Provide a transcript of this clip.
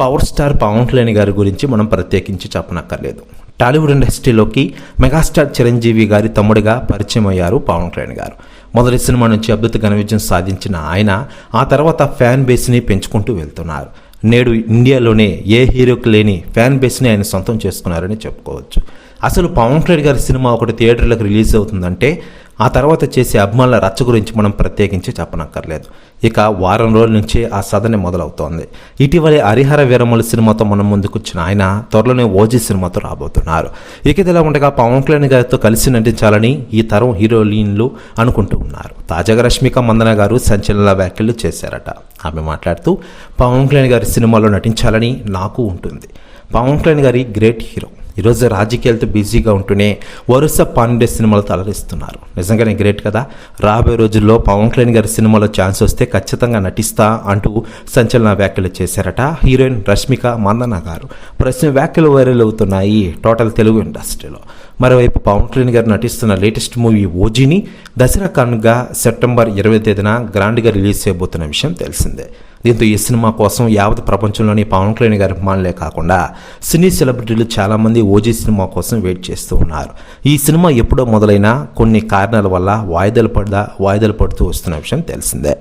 Power star Pawan Kalyan గారి గురించి మనం ప్రత్యేకించి చెప్పనక్కర్లేదు. టాలీవుడ్ ఇండస్ట్రీలోకి మెగాస్టార్ చిరంజీవి గారి తమ్ముడిగా పరిచయం అయ్యారు పవన్ కళ్యాణ్ గారు. మొదటి సినిమా నుంచి అద్భుత ఘన విజయం సాధించిన ఆయన ఆ తర్వాత ఫ్యాన్ బేస్ని పెంచుకుంటూ వెళ్తున్నారు. నేడు ఇండియాలోనే ఏ హీరోకి లేని ఫ్యాన్ బేస్ని ఆయన సొంతం చేసుకున్నారని చెప్పుకోవచ్చు. అసలు పవన్ కళ్యాణ్ గారి సినిమా ఒకటి థియేటర్లకు రిలీజ్ అవుతుందంటే ఆ తర్వాత చేసే అభిమానుల రచ్చ గురించి మనం ప్రత్యేకించి చెప్పనక్కర్లేదు. ఇక వారం రోజుల నుంచే ఆ సదనే మొదలవుతోంది. ఇటీవలే హరిహర వీరమల్లు సినిమాతో మనం ముందుకొచ్చిన ఆయన త్వరలోనే ఓజీ సినిమాతో రాబోతున్నారు. ఇక ఇదిలా ఉండగా పవన్ కళ్యాణ్ గారితో కలిసి నటించాలని ఈ తరం హీరోయిన్లు అనుకుంటూ ఉన్నారు. తాజాగా రష్మిక మందన గారు సంచలన వ్యాఖ్యలు చేశారట. ఆమె మాట్లాడుతూ పవన్ కళ్యాణ్ గారి సినిమాలో నటించాలని నాకు ఉంటుంది. పవన్ కళ్యాణ్ గారి గ్రేట్ హీరో. ఈరోజు రాజకీయాలతో బిజీగా ఉంటూనే వరుస పాండే సినిమాలతో అలరిస్తున్నారు. నిజంగానే గ్రేట్ కదా. రాబోయే రోజుల్లో పవన్ కళ్యాణ్ గారి సినిమాలో ఛాన్స్ వస్తే ఖచ్చితంగా నటిస్తా అంటూ సంచలన వ్యాఖ్యలు చేశారట హీరోయిన్ రష్మిక మందన గారు. ప్రస్తుతం వ్యాఖ్యలు వైరల్ అవుతున్నాయి టోటల్ తెలుగు ఇండస్ట్రీలో. మరోవైపు పవన్ కళ్యాణ్ గారు నటిస్తున్న లేటెస్ట్ మూవీ ఓజీని దసరా కానుకగా సెప్టెంబర్ 20 తేదీన గ్రాండ్గా రిలీజ్ చేయబోతున్న విషయం తెలిసిందే. దీంతో ఈ సినిమా కోసం యావత్ ప్రపంచంలోని పవన్ కళ్యాణ్ గారి అభిమానులే కాకుండా సినీ సెలబ్రిటీలు చాలామంది ఓజీ సినిమా కోసం వెయిట్ చేస్తూ ఉన్నారు. ఈ సినిమా ఎప్పుడో మొదలైనా కొన్ని కారణాల వల్ల వాయిదాలు పడుతూ వస్తున్న విషయం తెలిసిందే.